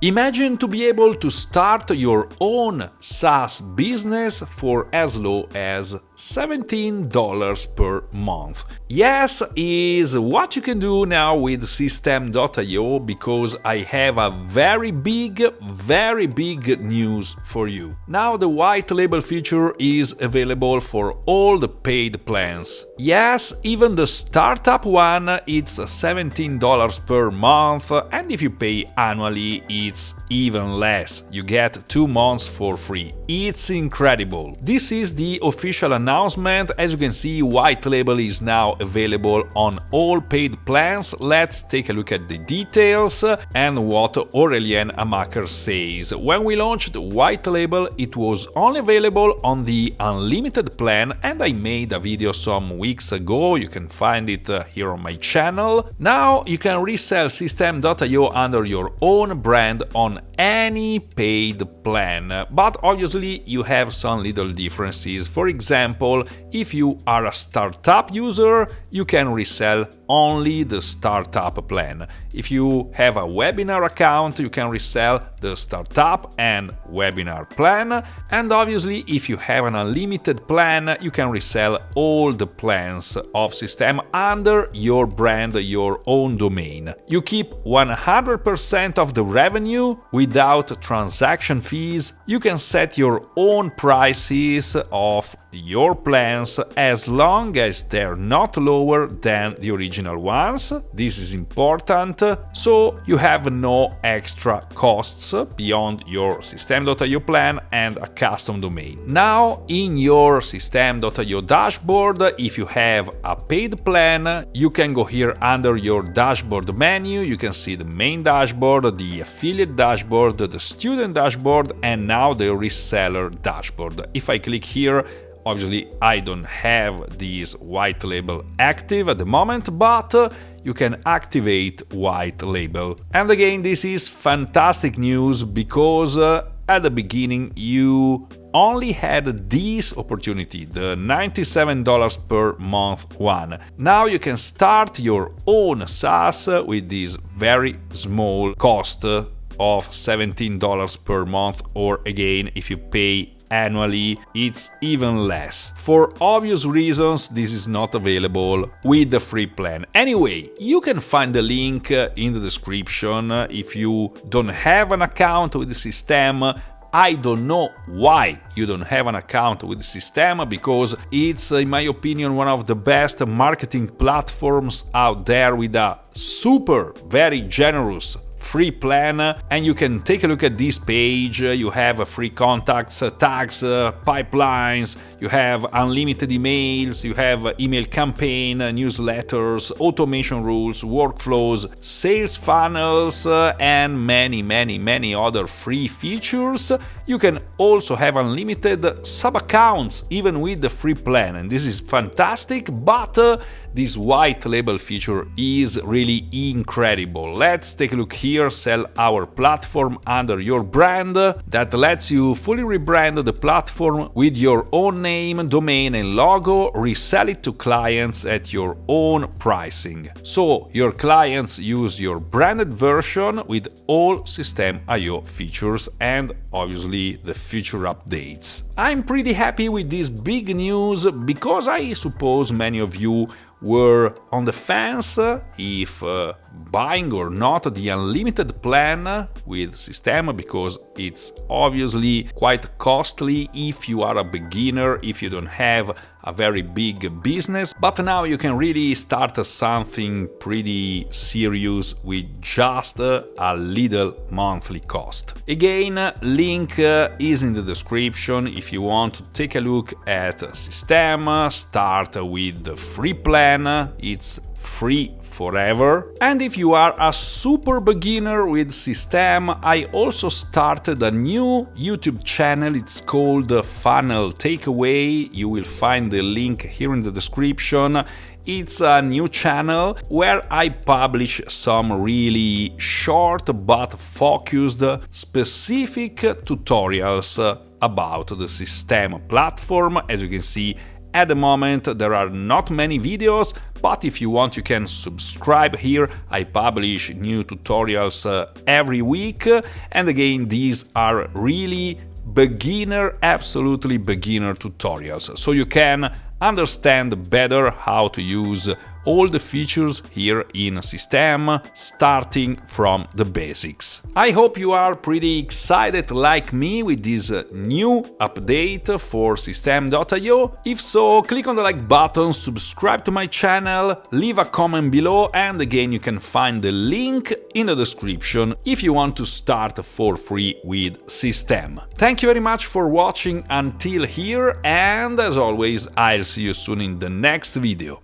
Imagine to be able to start your own SaaS business for as low as $17 per month. Yes, is what you can do now with System.io, because I have a very big news for you. Now the white label feature is available for all the paid plans. Yes, even the startup one, it's $17 per month, and if you pay annually, it's even less. You get 2 months for free. It's incredible. This is the official announcement. As you can see, white label is now available on all paid plans. Let's take a look at the details and what Aurélien Amaker says. When we launched white label, it was only available on the unlimited plan, and I made a video some weeks ago. You can find it here on my channel. Now you can resell System.io under your own brand on any paid plan, but obviously you have some little differences. For example, if you are a startup user, you can resell only the startup plan. If you have a webinar account, you can resell the startup and webinar plan. And obviously, if you have an unlimited plan, you can resell all the plans of System under your brand, your own domain. You keep 100% of the revenue without transaction fees. You can set your own prices of your plans as long as they're not lower than the original ones. This is important, so you have no extra costs beyond your System.io plan and a custom domain. Now, in your System.io dashboard, if you have a paid plan, you can go here under your dashboard menu. You can see the main dashboard, the affiliate dashboard, the student dashboard, and now the reseller dashboard. If I click here, obviously, I don't have this white label active at the moment, but you can activate white label. And again, this is fantastic news, because at the beginning you only had this opportunity, the $97 per month one. Now you can start your own SaaS with this very small cost of $17 per month, or again, if you pay annually, it's even less. For obvious reasons, this is not available with the free plan. Anyway, you can find the link in the description. If you don't have an account with the System, I don't know why you don't have an account with the System, because it's, in my opinion, one of the best marketing platforms out there, with a very generous free plan. And you can take a look at this page. You have free contacts, tags, pipelines, you have unlimited emails, you have email campaign, newsletters, automation rules, workflows, sales funnels, and many other free features. You can also have unlimited sub-accounts even with the free plan, and this is fantastic, but this white label feature is really incredible. Let's take a look here. Sell our platform under your brand. That lets you fully rebrand the platform with your own name, domain, and logo. Resell it to clients at your own pricing. So your clients use your branded version with all System.io features and obviously the future updates. I'm pretty happy with this big news, because I suppose many of you were on the fence if buying or not the unlimited plan with System, because it's obviously quite costly if you are a beginner, if you don't have a very big business. But now you can really start something pretty serious with just a little monthly cost. Again, link is in the description if you want to take a look at System. Start with the free plan. It's free forever. And if you are a super beginner with System, I also started a new YouTube channel. It's called Funnel Takeaway. You will find the link here in the description. It's a new channel where I publish some really short but focused, specific tutorials about the System platform. As you can see, at the moment there are not many videos, but if you want you can subscribe here. I publish new tutorials every week, and again these are really absolutely beginner tutorials, so you can understand better how to use all the features here in System, starting from the basics. I hope you are pretty excited like me with this new update for System.io. If so, click on the like button, subscribe to my channel, leave a comment below, and again you can find the link in the description if you want to start for free with System. Thank you very much for watching until here, and as always, I'll see you soon in the next video.